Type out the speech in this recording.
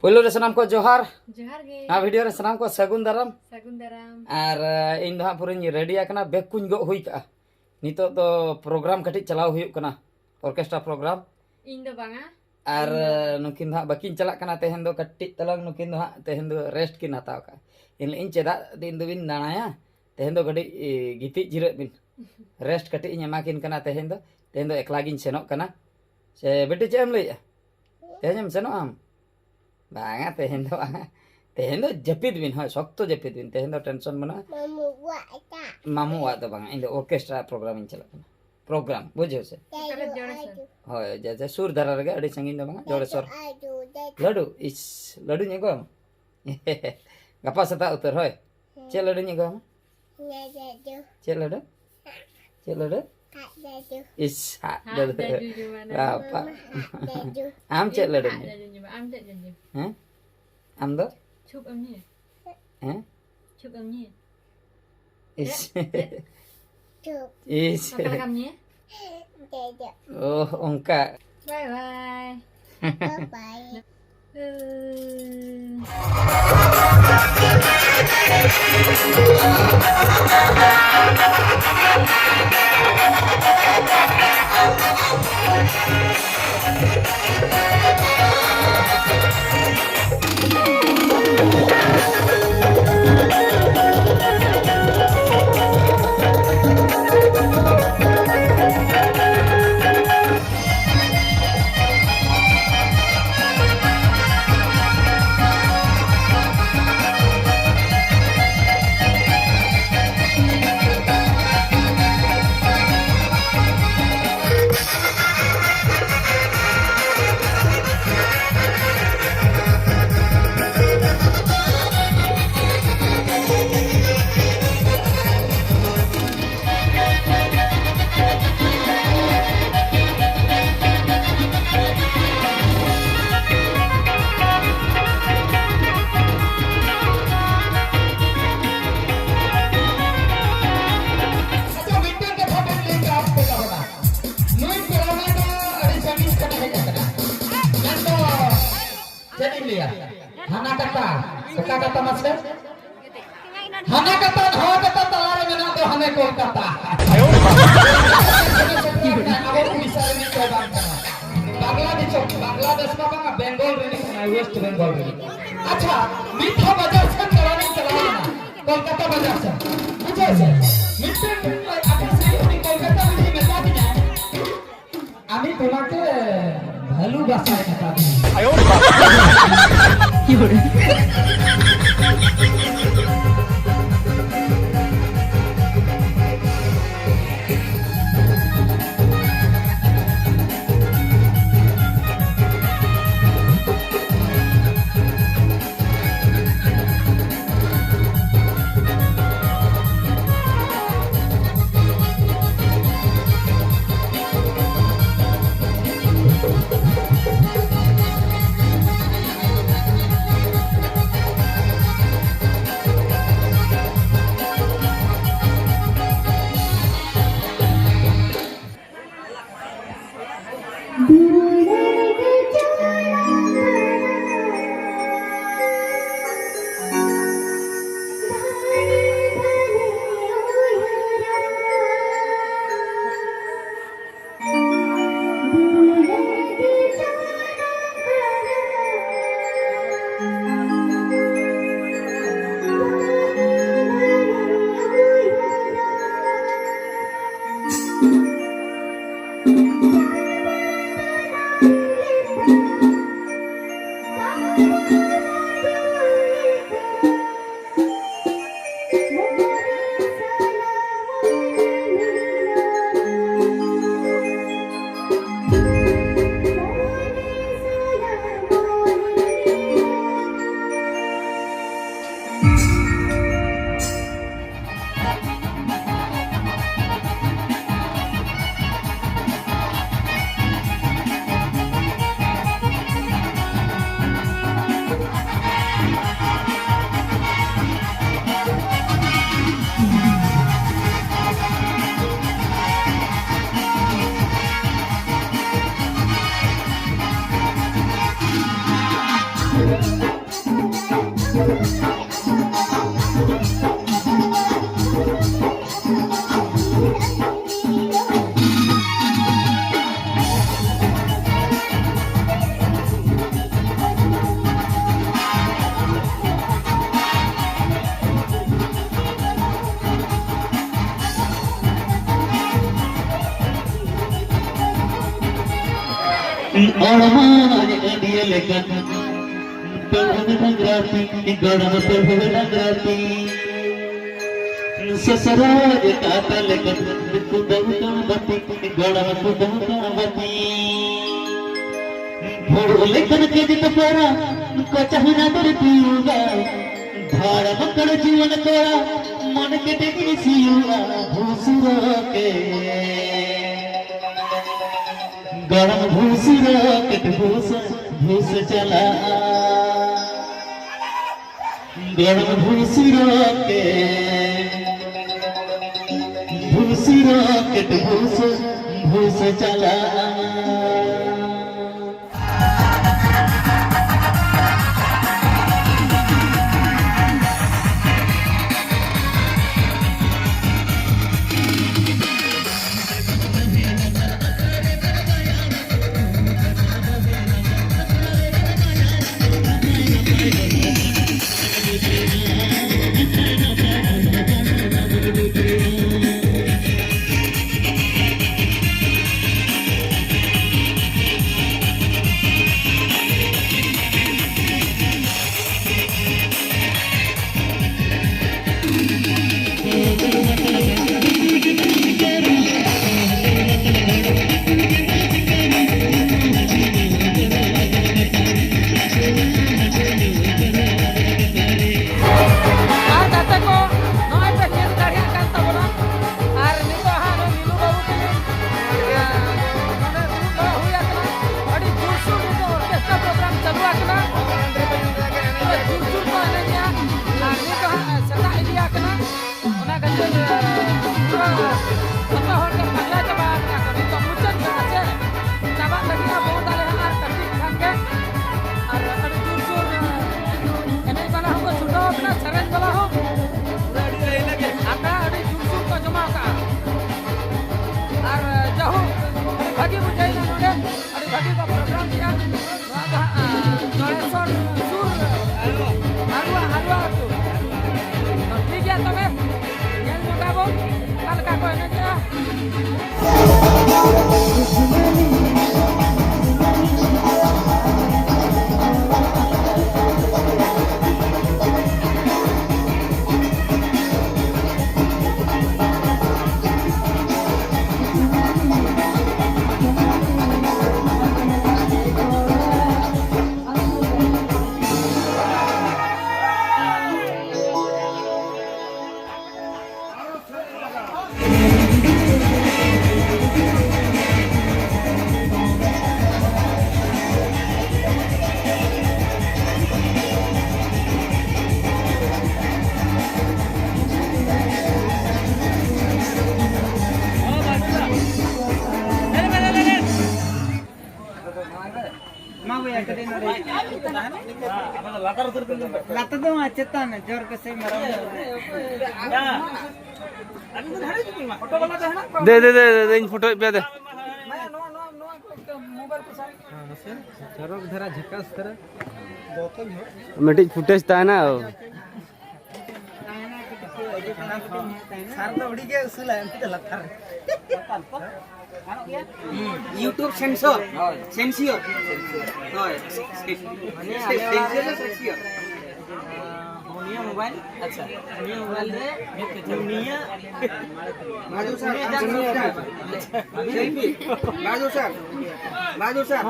पहिलो रे सनाम को जोहार जोहार गे आ वीडियो रे सनाम को सगुन दाराम सगुन दाराम और इन दो पूरी रेडी आकना बैग कुछ गो हुई का नितो तो प्रोग्राम कटी चलाव हुई कना ऑर्केस्ट्रा प्रोग्राम इन दो बांगा और नुकिन दो बकिन चला कना तेहन दो कट्टी तलंग नुकिन दो तेहन दो रेस्ट किन हताव का इन चेदा दिन दो बिन दाणाया तेहन दो गडी गिति जिरे बिन रेस्ट कटी इन किन कना तेहन दो एकला गिन सेनो कना से बेटी चेम लइया तेहन सेनो आम बांगा तेहन दो जपिद बिन है शक्तो जपिद बिन तेहन दो टेंशन बना मामू वा तो बांगा इन दो ऑर्केस्ट्रा प्रोग्राम इन चला कना प्रोग्राम बुझे से होय जैसे सुर धरा रगे अड़ी संगीन दो बांगा जोड़े सर लड्डू इस लड्डू ने को गप्पा सता उतर होय चे लड्डू ने को चे लड्डू इस apa am cek ladu am do chụp âm nhỉ chụp âm nhỉ is apa rekam nhé oh ongka bye bye kata masuk hana kata talare mena to hane kolkata ayo ago bisa ini program kana Bangladesh ma banga Bengal rini kana West Bengal rini acha mitha bajar se karane chalana Kolkata bajar se buঝে আছে মিঠে আপনি সেই Kolkata rini meta diya আমি তোমাকে ভালোবাসায় কথা দিই আyo কি করে ससुराल काटा लेकर कुदम गणपति गणम कुदम गणपति भोर लेखन के जित पेरा कचहना दर पियुगा भाड़ मकड़ जीवन तोरा मन के टेकी सियुगा भूसुर के गरम भूसुर के भूस भूस चला गरम भूसुर के भूस भूस चला लाता दो चेता ने जोर के से मरा दे दे दे दे इन फोटो पे दे चरक धरा झकास धरा मिटिज फुटेज ता है ना सार तो उड़ी के उसूल है हमको लगता है YouTube सेंसर सेंसियर होय माने सेंसियर मोनिया मोबाइल अच्छा मोनिया मोबाइल रे मोनिया बाजू सर सेल्फी बाजू सर